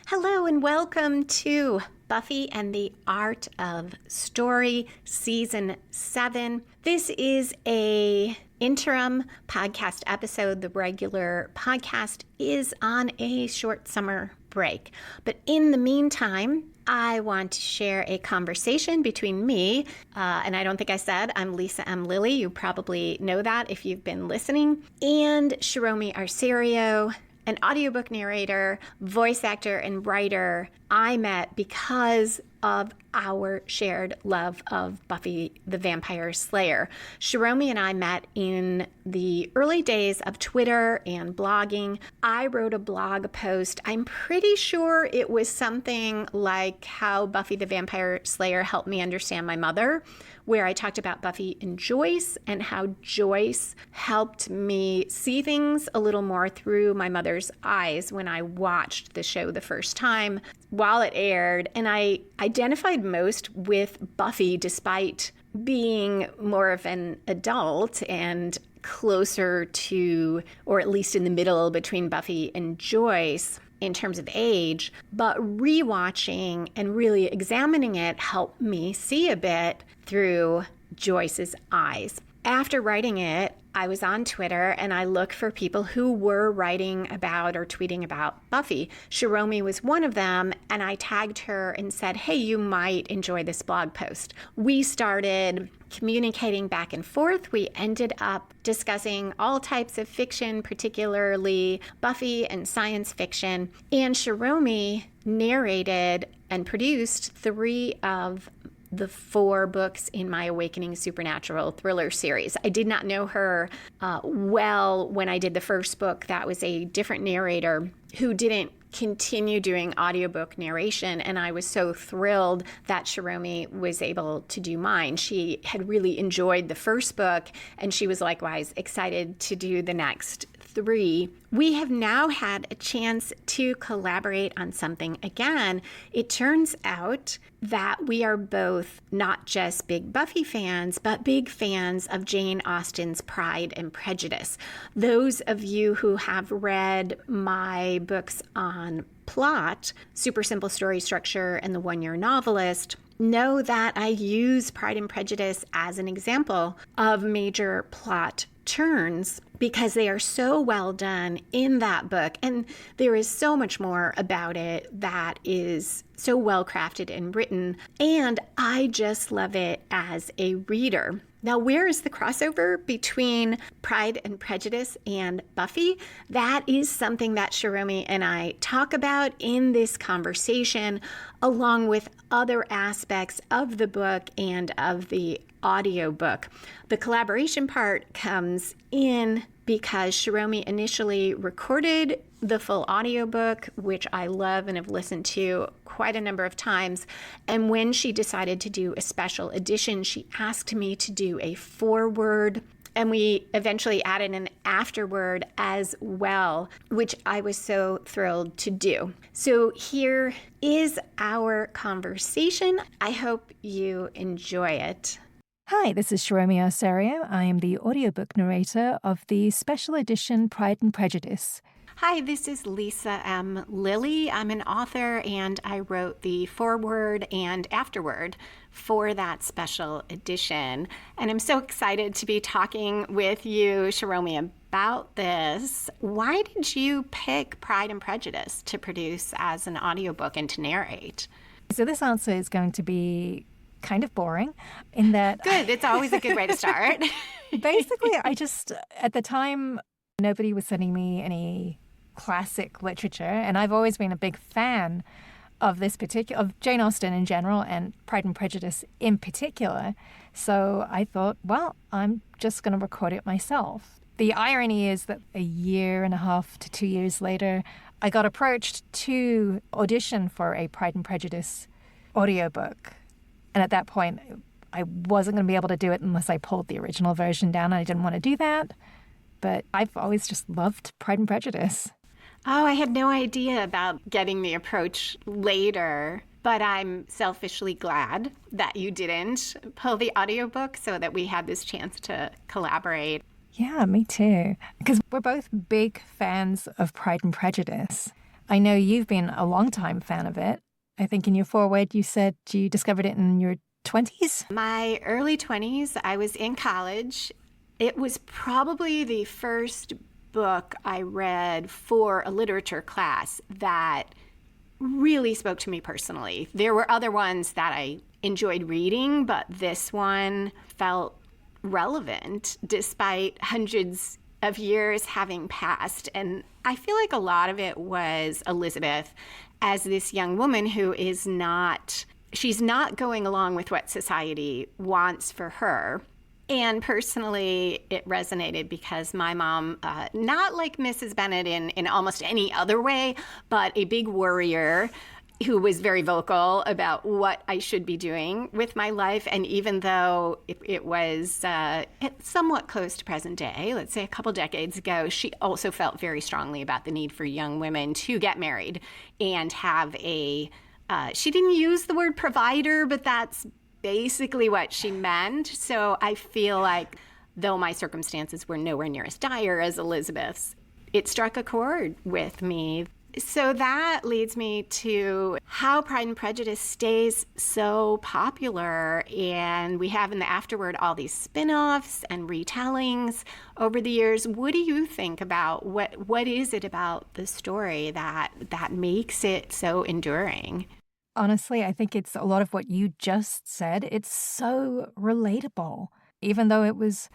Hello and welcome to Buffy and the Art of Story, Season 7. This is a interim podcast episode. The regular podcast is on a short summer break. But in the meantime, I want to share a conversation between me, and I don't think I said, I'm Lisa M. Lilly. You probably know that if you've been listening, and Shiromi Arserio, an audiobook narrator, voice actor, and writer I met because of our shared love of Buffy the Vampire Slayer. Shiromi and I met in the early days of Twitter and blogging. I wrote a blog post. I'm pretty sure it was something like how Buffy the Vampire Slayer helped me understand my mother, where I talked about Buffy and Joyce and how Joyce helped me see things a little more through my mother's eyes when I watched the show the first time while it aired. And I identified most with Buffy despite being more of an adult and closer to, or at least in the middle between Buffy and Joyce in terms of age, but rewatching and really examining it helped me see a bit through Joyce's eyes. After writing it, I was on Twitter and I looked for people who were writing about or tweeting about Buffy. Shiromi was one of them, and I tagged her and said, hey, you might enjoy this blog post. We started communicating back and forth. We ended up discussing all types of fiction, particularly Buffy and science fiction. And Shiromi narrated and produced 3 of the 4 books in my Awakening Supernatural thriller series. I did not know her well when I did the first book. That was a different narrator who didn't continue doing audiobook narration, and I was so thrilled that Shiromi was able to do mine. She had really enjoyed the first book, and she was likewise excited to do the next 3. We have now had a chance to collaborate on something again. It turns out that we are both not just big Buffy fans, but big fans of Jane Austen's Pride and Prejudice. Those of you who have read my books on plot, Super Simple Story Structure, and The One-Year Novelist, know that I use Pride and Prejudice as an example of major plot turns because they are so well done in that book, and there is so much more about it that is so well crafted and written, and I just love it as a reader. Now, where is the crossover between Pride and Prejudice and Buffy? That is something that Shiromi and I talk about in this conversation, along with other aspects of the book and of the audiobook. The collaboration part comes in because Shiromi initially recorded the full audiobook, which I love and have listened to quite a number of times. And when she decided to do a special edition, she asked me to do a foreword, and we eventually added an afterword as well, which I was so thrilled to do. So here is our conversation. I hope you enjoy it. Hi, this is Shiromi Arserio. I am the audiobook narrator of the special edition Pride and Prejudice. Hi, this is Lisa M. Lilly. I'm an author, and I wrote the foreword and afterword for that special edition. And I'm so excited to be talking with you, Shiromi, about this. Why did you pick Pride and Prejudice to produce as an audiobook and to narrate? So this answer is going to be kind of boring in that... Good. It's always a good way to start. Basically, at the time, nobody was sending me any classic literature, and I've always been a big fan of of Jane Austen in general and Pride and Prejudice in particular. So I thought, well, I'm just going to record it myself. The irony is that 1.5 to 2 years later, I got approached to audition for a Pride and Prejudice audiobook. And at that point, I wasn't going to be able to do it unless I pulled the original version down. And I didn't want to do that. But I've always just loved Pride and Prejudice. Oh, I had no idea about getting the approach later. But I'm selfishly glad that you didn't pull the audiobook so that we had this chance to collaborate. Yeah, me too. Because we're both big fans of Pride and Prejudice. I know you've been a long-time fan of it. I think in your foreword you said you discovered it in your 20s? My early 20s, I was in college. It was probably the first book I read for a literature class that really spoke to me personally. There were other ones that I enjoyed reading, but this one felt relevant despite hundreds of years having passed. And I feel like a lot of it was Elizabeth as this young woman who is she's not going along with what society wants for her. And personally, it resonated because my mom, not like Mrs. Bennet in almost any other way, but a big worrier who was very vocal about what I should be doing with my life. And even though it was somewhat close to present day, let's say a couple decades ago, she also felt very strongly about the need for young women to get married and have she didn't use the word provider, but that's basically what she meant. So I feel like though my circumstances were nowhere near as dire as Elizabeth's, it struck a chord with me. So that leads me to how Pride and Prejudice stays so popular. And we have in the afterword all these spin-offs and retellings over the years. What do you think about what is it about the story that makes it so enduring? Honestly, I think it's a lot of what you just said. It's so relatable. Even though it was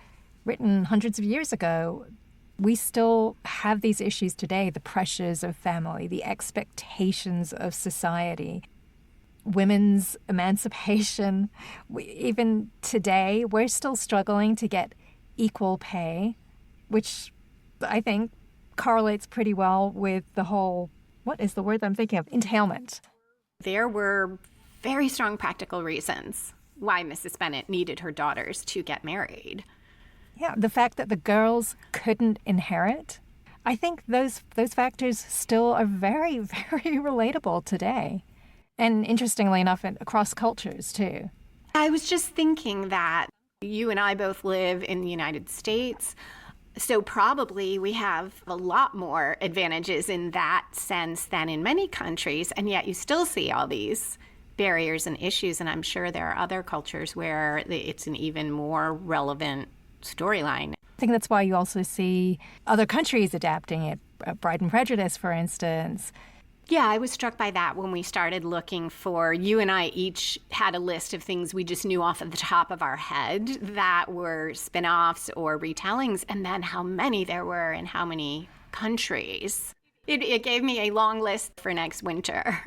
written hundreds of years ago, we still have these issues today, the pressures of family, the expectations of society, women's emancipation. Even today, we're still struggling to get equal pay, which I think correlates pretty well with the whole, what is the word I'm thinking of? Entailment. There were very strong practical reasons why Mrs. Bennet needed her daughters to get married. Yeah, the fact that the girls couldn't inherit, I think those factors still are very, very relatable today. And interestingly enough, across cultures too. I was just thinking that you and I both live in the United States. So probably we have a lot more advantages in that sense than in many countries, and yet you still see all these barriers and issues, and I'm sure there are other cultures where it's an even more relevant storyline. I think that's why you also see other countries adapting it, Pride and Prejudice, for instance. Yeah, I was struck by that when we started looking for, you and I each had a list of things we just knew off of the top of our head that were spin-offs or retellings, and then how many there were in how many countries. It gave me a long list for next winter.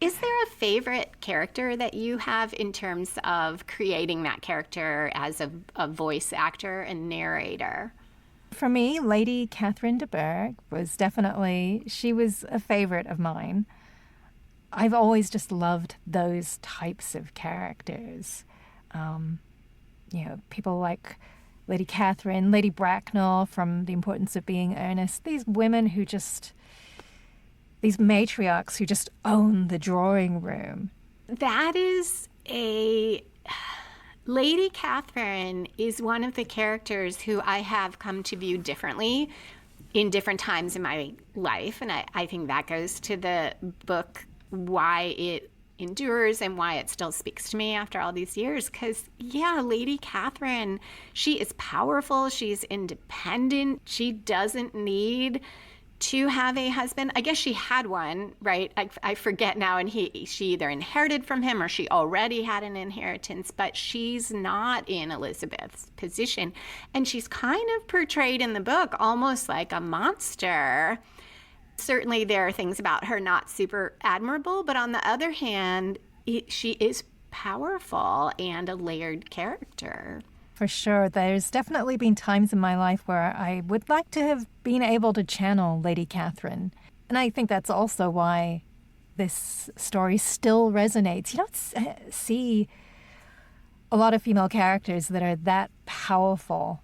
Is there a favorite character that you have in terms of creating that character as a voice actor and narrator? For me, Lady Catherine de Bourgh was she was a favorite of mine. I've always just loved those types of characters. People like Lady Catherine, Lady Bracknell from The Importance of Being Earnest, these women these matriarchs who just own the drawing room. Lady Catherine is one of the characters who I have come to view differently in different times in my life. And I think that goes to the book, why it endures and why it still speaks to me after all these years. Because, Lady Catherine, she is powerful. She's independent. She doesn't need to have a husband. I guess she had one, right? I forget now, and she either inherited from him or she already had an inheritance, but she's not in Elizabeth's position. And she's kind of portrayed in the book almost like a monster. Certainly there are things about her not super admirable, but on the other hand, she is powerful and a layered character. For sure. There's definitely been times in my life where I would like to have been able to channel Lady Catherine. And I think that's also why this story still resonates. You don't see a lot of female characters that are that powerful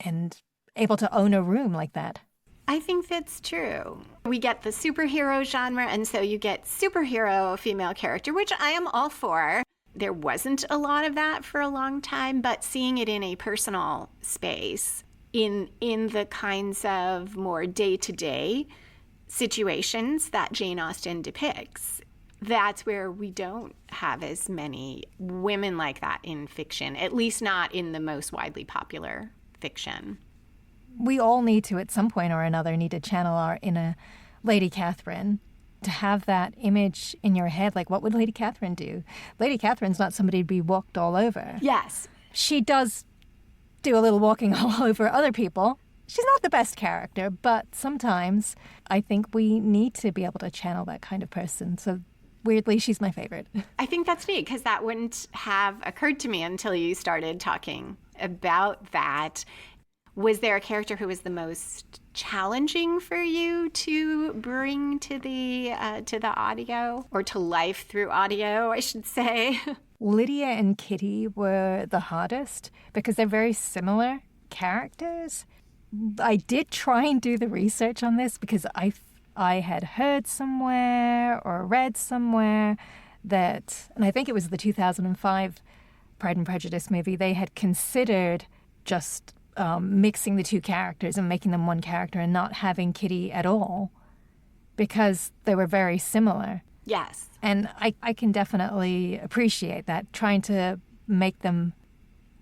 and able to own a room like that. I think that's true. We get the superhero genre, and so you get superhero female character, which I am all for. There wasn't a lot of that for a long time, but seeing it in a personal space, in the kinds of more day-to-day situations that Jane Austen depicts. That's where we don't have as many women like that in fiction, at least not in the most widely popular fiction. We all need to, at some point or another, need to channel our inner Lady Catherine, to have that image in your head. Like, what would Lady Catherine do? Lady Catherine's not somebody to be walked all over. Yes. She does do a little walking all over other people. She's not the best character, but sometimes I think we need to be able to channel that kind of person. So weirdly, she's my favorite. I think that's neat, because that wouldn't have occurred to me until you started talking about that. Was there a character who was the most challenging for you to bring to the audio, or to life through audio, I should say? Lydia and Kitty were the hardest because they're very similar characters. I did try and do the research on this because I had heard somewhere or read somewhere that, and I think it was the 2005 Pride and Prejudice movie, they had considered just mixing the two characters and making them one character and not having Kitty at all because they were very similar. Yes. And I can definitely appreciate that, trying to make them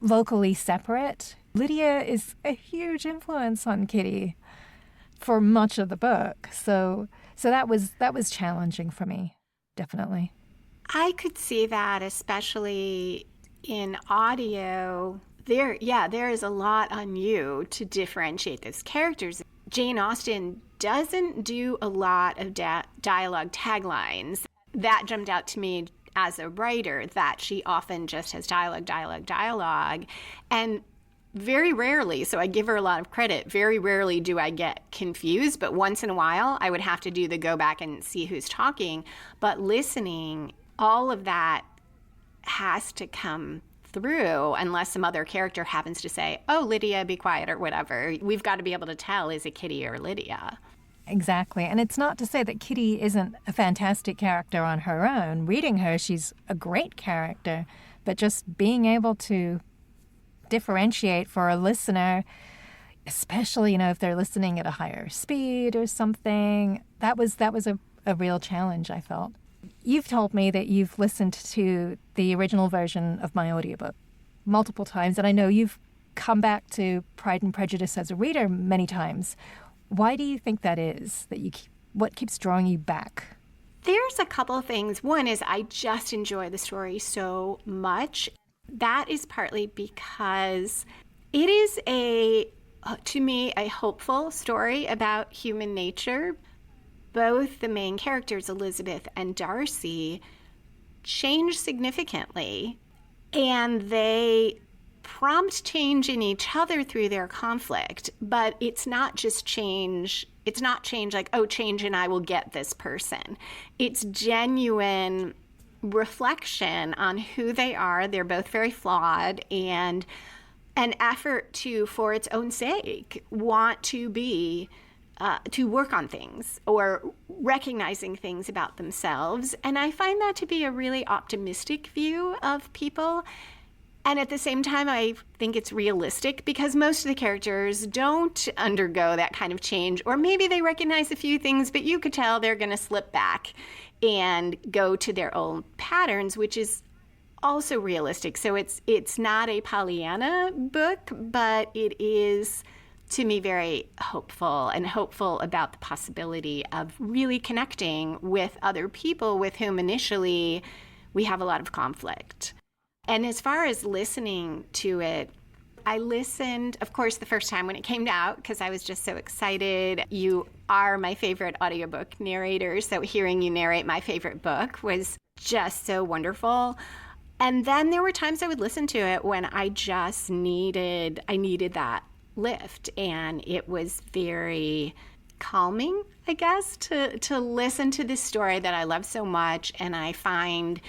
vocally separate. Lydia is a huge influence on Kitty for much of the book. So that was challenging for me, definitely. I could see that, especially in audio. There is a lot on you to differentiate those characters. Jane Austen doesn't do a lot of dialogue taglines. That jumped out to me as a writer, that she often just has dialogue. And very rarely, so I give her a lot of credit, very rarely do I get confused, but once in a while I would have to do the go back and see who's talking. But listening, all of that has to come through unless some other character happens to say, "Oh, Lydia, be quiet," or whatever. We've got to be able to tell, is it Kitty or Lydia? Exactly. And it's not to say that Kitty isn't a fantastic character on her own. Reading her, she's a great character, but just being able to differentiate for a listener, especially, if they're listening at a higher speed or something, that was a real challenge, I felt. You've told me that you've listened to the original version of my audiobook multiple times, and I know you've come back to Pride and Prejudice as a reader many times. Why do you think that is? What keeps drawing you back? There's a couple of things. One is I just enjoy the story so much. That is partly because it is to me, a hopeful story about human nature. Both the main characters, Elizabeth and Darcy, change significantly, and they prompt change in each other through their conflict. But it's not just change. It's not change like, oh, change and I will get this person. It's genuine reflection on who they are. They're both very flawed, and an effort to, for its own sake, want to be to work on things or recognizing things about themselves. And I find that to be a really optimistic view of people. And at the same time, I think it's realistic because most of the characters don't undergo that kind of change, or maybe they recognize a few things, but you could tell they're going to slip back and go to their own patterns, which is also realistic. So it's not a Pollyanna book, but it is, to me, very hopeful about the possibility of really connecting with other people with whom initially we have a lot of conflict. And as far as listening to it, I listened, of course, the first time when it came out because I was just so excited. You are my favorite audiobook narrator, so hearing you narrate my favorite book was just so wonderful. And then there were times I would listen to it when I just needed that lift, and it was very calming, I guess, to listen to this story that I love so much, and I find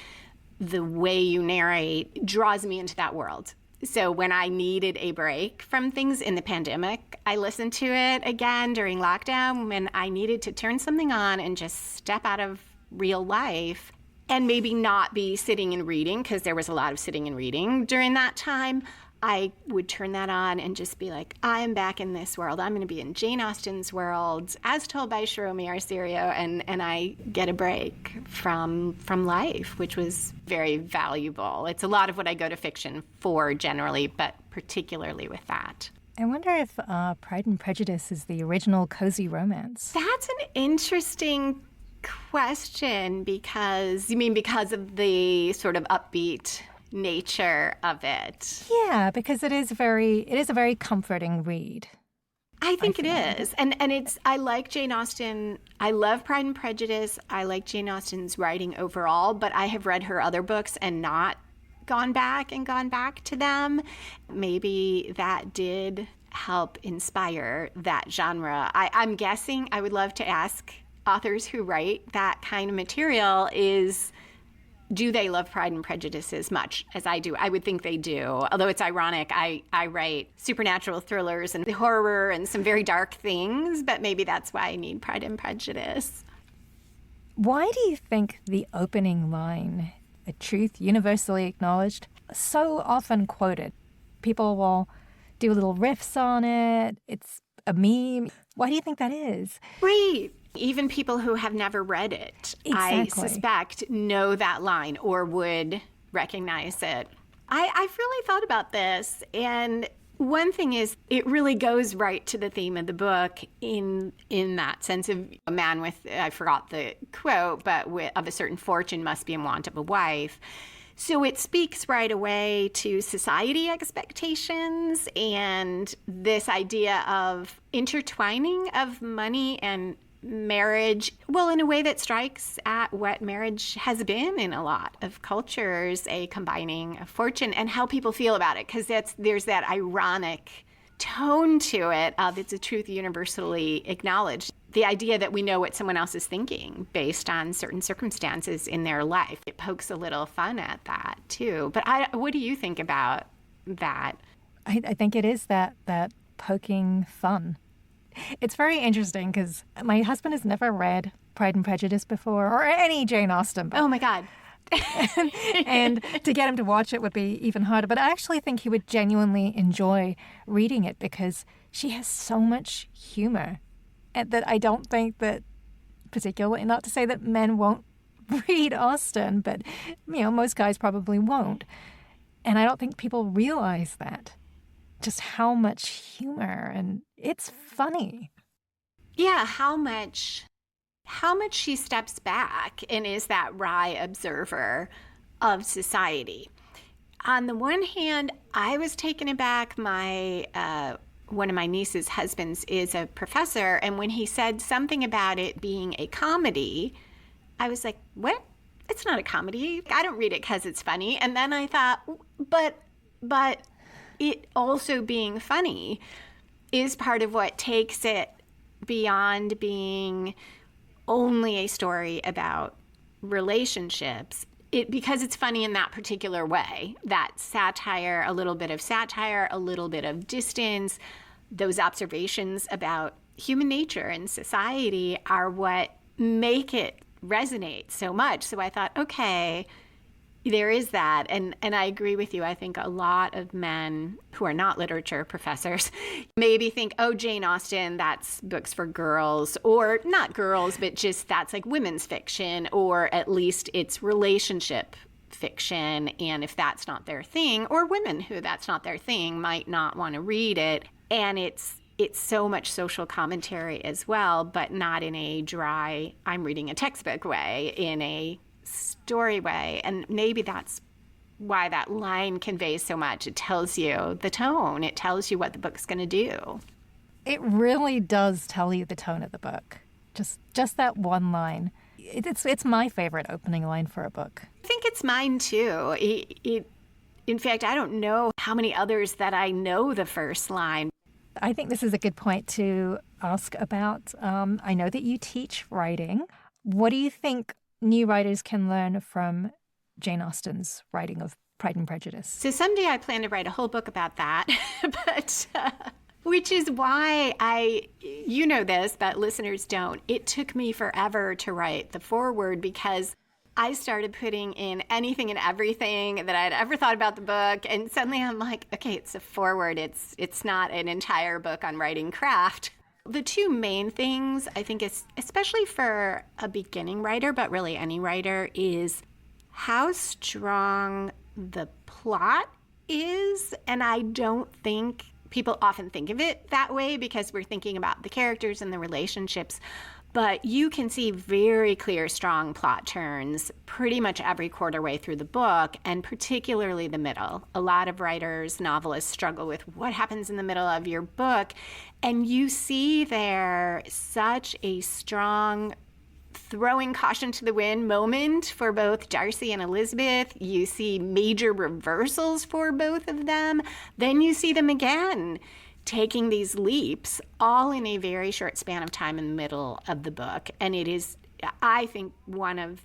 the way you narrate draws me into that world. So when I needed a break from things in the pandemic, I listened to it again during lockdown when I needed to turn something on and just step out of real life and maybe not be sitting and reading, because there was a lot of sitting and reading during that time. I would turn that on and just be like, I'm back in this world. I'm going to be in Jane Austen's world, as told by Shiromi Arserio, and I get a break from life, which was very valuable. It's a lot of what I go to fiction for generally, but particularly with that. I wonder if Pride and Prejudice is the original cozy romance. That's an interesting question because of the sort of upbeat nature of it. Yeah, because it is a very comforting read. I think it is. And I like Jane Austen. I love Pride and Prejudice. I like Jane Austen's writing overall, but I have read her other books and not gone back to them. Maybe that did help inspire that genre. I'm guessing, I would love to ask authors who write that kind of material do they love Pride and Prejudice as much as I do? I would think they do. Although it's ironic, I write supernatural thrillers and horror and some very dark things, but maybe that's why I need Pride and Prejudice. Why do you think the opening line, a truth universally acknowledged, so often quoted? People will do little riffs on it. It's a meme. Why do you think that is? Right. Even people who have never read it, exactly. I suspect, know that line or would recognize it. I've really thought about this, and one thing is it really goes right to the theme of the book in that sense of a man with, I forgot the quote, but of a certain fortune must be in want of a wife. So it speaks right away to society expectations and this idea of intertwining of money and marriage, well, in a way that strikes at what marriage has been in a lot of cultures, a combining of fortune and how people feel about it, because there's that ironic tone to it of it's a truth universally acknowledged. The idea that we know what someone else is thinking based on certain circumstances in their life. It pokes a little fun at that too. But what do you think about that? I think it is that poking fun. It's very interesting because my husband has never read Pride and Prejudice before or any Jane Austen book. Oh, my God. and to get him to watch it would be even harder. But I actually think he would genuinely enjoy reading it because she has so much humor. And that I don't think that, particularly, not to say that men won't read Austen, but, most guys probably won't. And I don't think people realize that. Just how much humor, and it's funny. Yeah, how much she steps back and is that wry observer of society. On the one hand, I was taken aback. One of my niece's husbands is a professor, and when he said something about it being a comedy, I was like, what? It's not a comedy. I don't read it because it's funny. And then I thought, but it also being funny is part of what takes it beyond being only a story about relationships. Because it's funny in that particular way, that satire, a little bit of distance, those observations about human nature and society are what make it resonate so much. So I thought, okay, there is that. And I agree with you. I think a lot of men who are not literature professors maybe think, oh, Jane Austen, that's books for girls, or not girls, but just that's like women's fiction, or at least it's relationship fiction. And if that's not their thing, or women who that's not their thing might not want to read it. And it's so much social commentary as well, but not in a dry, I'm reading a textbook way, in a story way. And maybe that's why that line conveys so much. It tells you the tone. It tells you what the book's going to do. It really does tell you the tone of the book. Just that one line. It's my favorite opening line for a book. I think it's mine too. In fact, I don't know how many others that I know the first line. I think this is a good point to ask about. I know that you teach writing. What do you think new writers can learn from Jane Austen's writing of Pride and Prejudice? So someday I plan to write a whole book about that, but which is why you know this, but listeners don't. It took me forever to write the foreword because I started putting in anything and everything that I had ever thought about the book. And suddenly I'm like, okay, it's a foreword. It's not an entire book on writing craft. The two main things, I think, is especially for a beginning writer, but really any writer, is how strong the plot is. And I don't think people often think of it that way because we're thinking about the characters and the relationships. But you can see very clear, strong plot turns pretty much every quarter way through the book, and particularly the middle. A lot of writers, novelists struggle with what happens in the middle of your book. And you see there such a strong throwing caution to the wind moment for both Darcy and Elizabeth. You see major reversals for both of them. Then you see them again taking these leaps all in a very short span of time in the middle of the book. And it is, I think, one of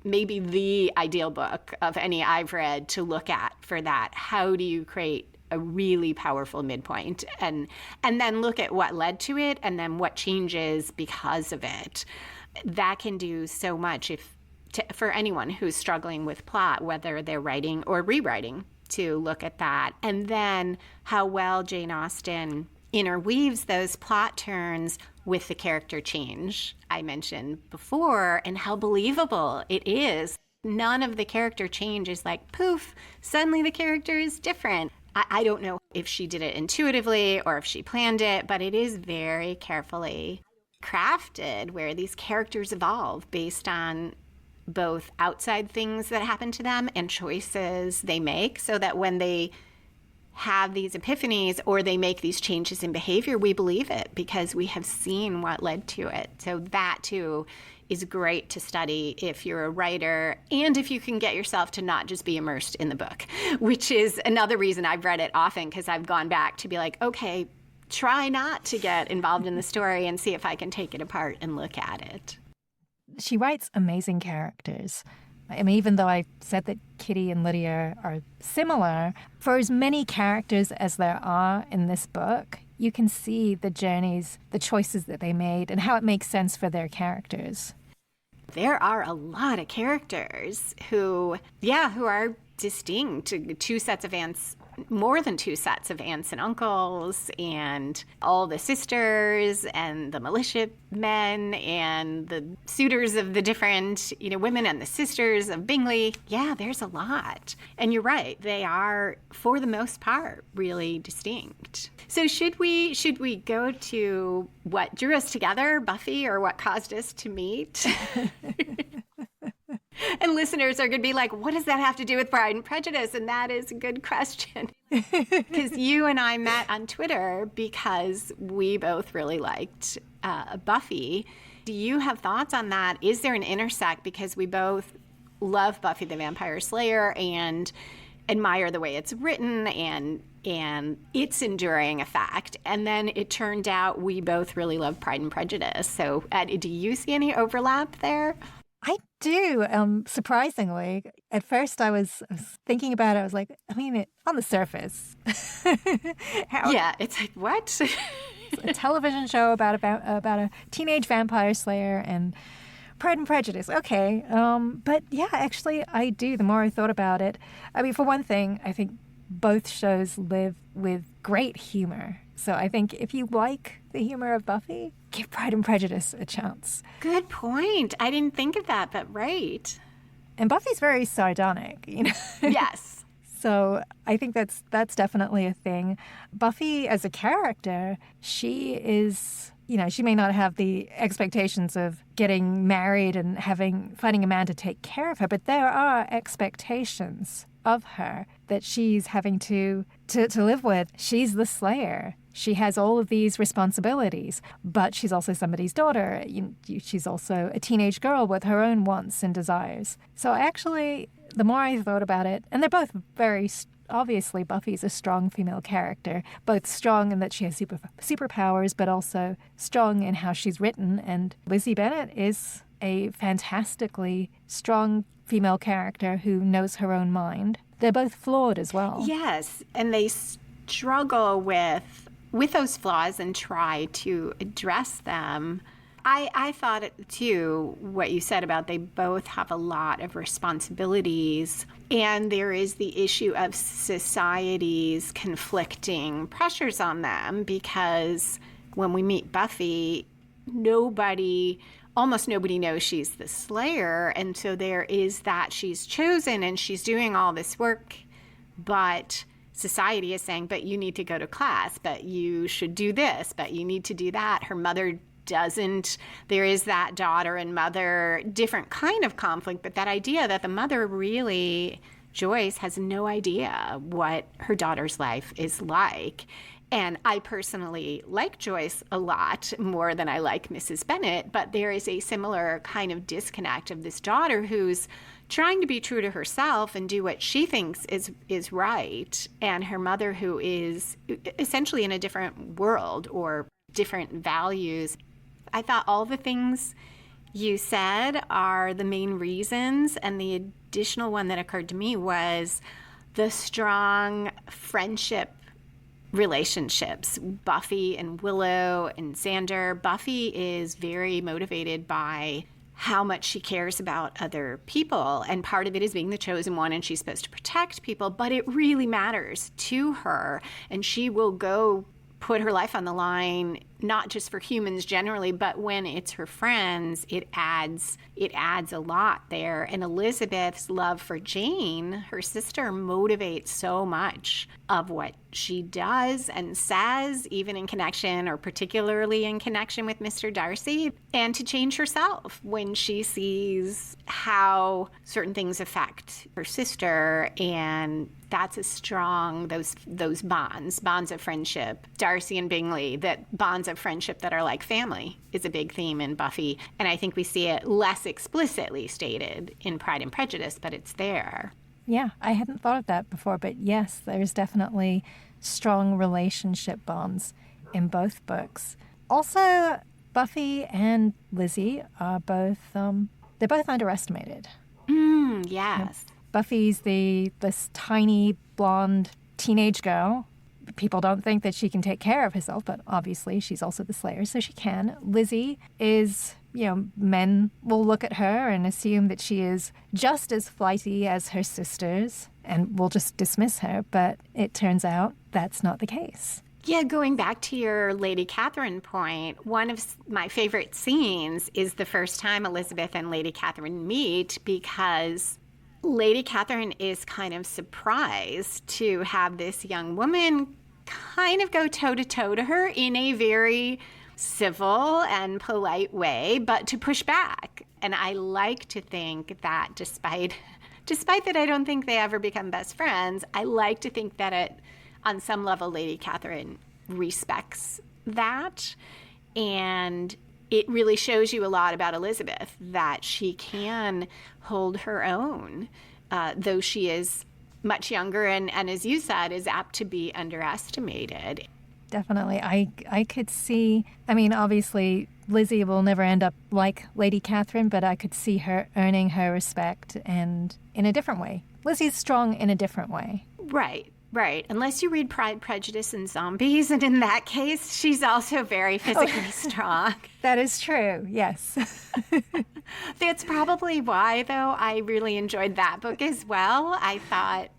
maybe the ideal book of any I've read to look at for that. How do you create a really powerful midpoint and then look at what led to it and then what changes because of it? That can do so much for anyone who's struggling with plot, whether they're writing or rewriting, to look at that. And then how well Jane Austen interweaves those plot turns with the character change I mentioned before, and how believable it is. None of the character change is like, poof, suddenly the character is different. I don't know if she did it intuitively or if she planned it, but it is very carefully crafted where these characters evolve based on both outside things that happen to them and choices they make, so that when they have these epiphanies or they make these changes in behavior, we believe it because we have seen what led to it. So that too is great to study if you're a writer and if you can get yourself to not just be immersed in the book, which is another reason I've read it often, because I've gone back to be like, okay, try not to get involved in the story and see if I can take it apart and look at it. She writes amazing characters. I mean, even though I said that Kitty and Lydia are similar, for as many characters as there are in this book, you can see the journeys, the choices that they made, and how it makes sense for their characters. There are a lot of characters who are distinct, two sets of aunts, more than two sets of aunts and uncles, and all the sisters and the militia men and the suitors of the different, women and the sisters of Bingley. Yeah, there's a lot. And you're right. They are, for the most part, really distinct. So should we go to what drew us together, Buffy, or what caused us to meet? And listeners are going to be like, what does that have to do with Pride and Prejudice? And that is a good question. Because you and I met on Twitter because we both really liked Buffy. Do you have thoughts on that? Is there an intersect? Because we both love Buffy the Vampire Slayer and admire the way it's written and its enduring effect. And then it turned out we both really love Pride and Prejudice. So do you see any overlap there? I do, surprisingly. At first I was thinking about it. I was like, on the surface. Yeah, it's like, what? It's a television show about a teenage vampire slayer and Pride and Prejudice. Okay. But yeah, actually I do. The more I thought about it, for one thing, I think both shows live with great humor. So I think if you like the humor of Buffy, give Pride and Prejudice a chance. Good point. I didn't think of that, but right. And Buffy's very sardonic, Yes. So I think that's definitely a thing. Buffy as a character, she is, she may not have the expectations of getting married and finding a man to take care of her, but there are expectations of her that she's having to live with. She's the Slayer. She has all of these responsibilities, but she's also somebody's daughter. She's also a teenage girl with her own wants and desires. So actually, the more I thought about it, and they're both very, obviously Buffy's a strong female character, both strong in that she has superpowers, but also strong in how she's written. And Lizzie Bennet is a fantastically strong female character who knows her own mind. They're both flawed as well. Yes, and they struggle with those flaws and try to address them. I thought it too, what you said about they both have a lot of responsibilities. And there is the issue of society's conflicting pressures on them, because when we meet Buffy, almost nobody knows she's the Slayer. And so there is that she's chosen and she's doing all this work, but society is saying, but you need to go to class, but you should do this, but you need to do that. Her mother doesn't. There is that daughter and mother, different kind of conflict, but that idea that the mother really, Joyce, has no idea what her daughter's life is like. And I personally like Joyce a lot more than I like Mrs. Bennet, but there is a similar kind of disconnect of this daughter who's trying to be true to herself and do what she thinks is right, and her mother who is essentially in a different world or different values. I thought all the things you said are the main reasons, and the additional one that occurred to me was the strong friendship relationships. Buffy and Willow and Xander. Buffy is very motivated by how much she cares about other people, and part of it is being the chosen one, and she's supposed to protect people, but it really matters to her, and she will go put her life on the line, not just for humans generally, but when it's her friends, it adds a lot there. And Elizabeth's love for Jane, her sister, motivates so much of what she does and says, even in connection, or particularly in connection with Mr. Darcy, and to change herself when she sees how certain things affect her sister. And that's a strong, those bonds of friendship. Darcy and Bingley, that bonds of friendship that are like family, is a big theme in Buffy. And I think we see it less explicitly stated in Pride and Prejudice, but it's there. Yeah, I hadn't thought of that before, but yes, there's definitely strong relationship bonds in both books. Also, Buffy and Lizzie are both, they're both underestimated. Yes. Buffy's this tiny, blonde teenage girl. People don't think that she can take care of herself, but obviously she's also the Slayer, so she can. Lizzie is, men will look at her and assume that she is just as flighty as her sisters and will just dismiss her, but it turns out that's not the case. Yeah, going back to your Lady Catherine point, one of my favorite scenes is the first time Elizabeth and Lady Catherine meet, because Lady Catherine is kind of surprised to have this young woman kind of go toe-to-toe to her in a very civil and polite way, but to push back. And I like to think that despite that I don't think they ever become best friends, I like to think that on some level Lady Catherine respects that. And it really shows you a lot about Elizabeth, that she can hold her own, though she is much younger and, as you said, is apt to be underestimated. Definitely. I could see, obviously Lizzie will never end up like Lady Catherine, but I could see her earning her respect, and in a different way. Lizzie's strong in a different way. Right. Unless you read Pride, Prejudice, and Zombies, and in that case, she's also very physically strong. That is true, yes. That's probably why, though, I really enjoyed that book as well. I thought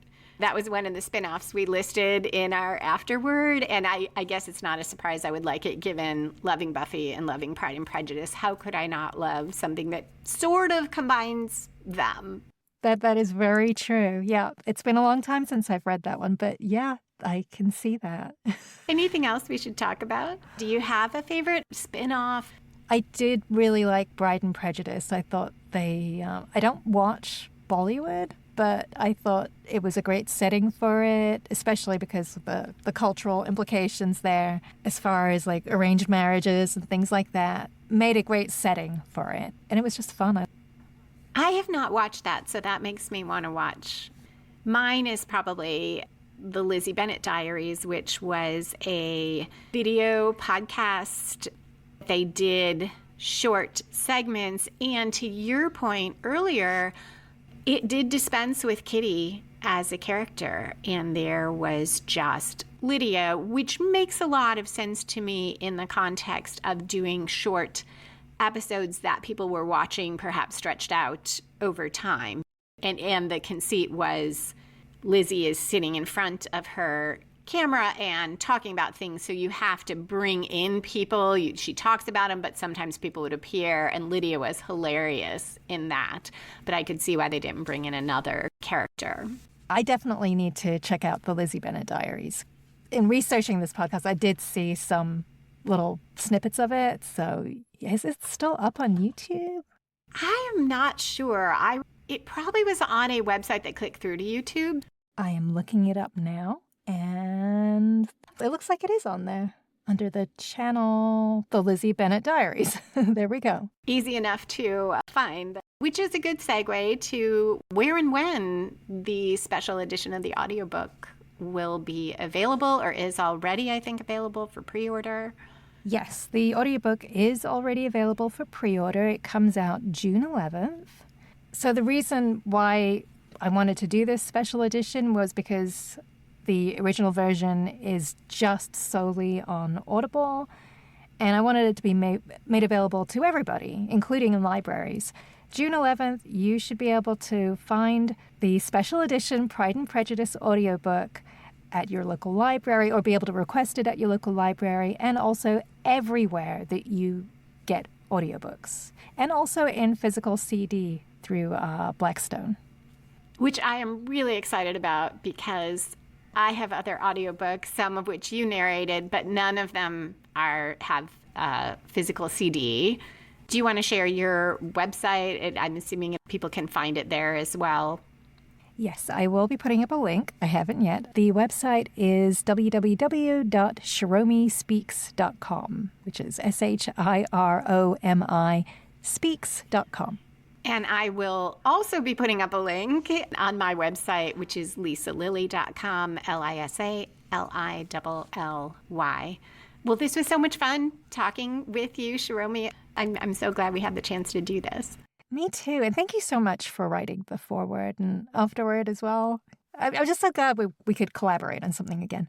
that was one of the spin-offs we listed in our afterword, and I guess it's not a surprise I would like it, given loving Buffy and loving Pride and Prejudice. How could I not love something that sort of combines them? That is very true. Yeah, it's been a long time since I've read that one, but yeah, I can see that. Anything else we should talk about? Do you have a favorite spin-off? I did really like Pride and Prejudice. I thought I don't watch Bollywood, but I thought it was a great setting for it, especially because of the cultural implications there, as far as like arranged marriages and things like that. Made a great setting for it, and it was just fun. I have not watched that, so that makes me want to watch. Mine is probably the Lizzie Bennet Diaries, which was a video podcast. They did short segments, and to your point earlier, it did dispense with Kitty as a character, and there was just Lydia, which makes a lot of sense to me in the context of doing short episodes that people were watching perhaps stretched out over time. And the conceit was Lizzie is sitting in front of her camera and talking about things, so you have to bring in people. She talks about them, but sometimes people would appear, and Lydia was hilarious in that. But I could see why they didn't bring in another character. I definitely need to check out the Lizzie Bennet Diaries. In researching this podcast, I did see some little snippets of it. So is it still up on YouTube? I am not sure. It probably was on a website that clicked through to YouTube. I am looking it up now, and it looks like it is on there under the channel, The Lizzie Bennet Diaries. There we go. Easy enough to find, which is a good segue to where and when the special edition of the audiobook will be available, or is already, I think, available for pre-order. Yes, the audiobook is already available for pre-order. It comes out June 11th. So the reason why I wanted to do this special edition was because the original version is just solely on Audible, and I wanted it to be made available to everybody, including in libraries. June 11th, you should be able to find the special edition Pride and Prejudice audiobook at your local library, or be able to request it at your local library, and also everywhere that you get audiobooks, and also in physical CD through Blackstone. Which I am really excited about, because I have other audiobooks, some of which you narrated, but none of them have physical CD. Do you want to share your website? I'm assuming people can find it there as well. Yes, I will be putting up a link. I haven't yet. The website is www.shiromispeaks.com, which is SHIROMI speaks.com. And I will also be putting up a link on my website, which is lisalilly.com, LISALILLY. Well, this was so much fun talking with you, Shiromi. I'm so glad we had the chance to do this. Me too. And thank you so much for writing the foreword and afterword as well. I'm just so glad we could collaborate on something again.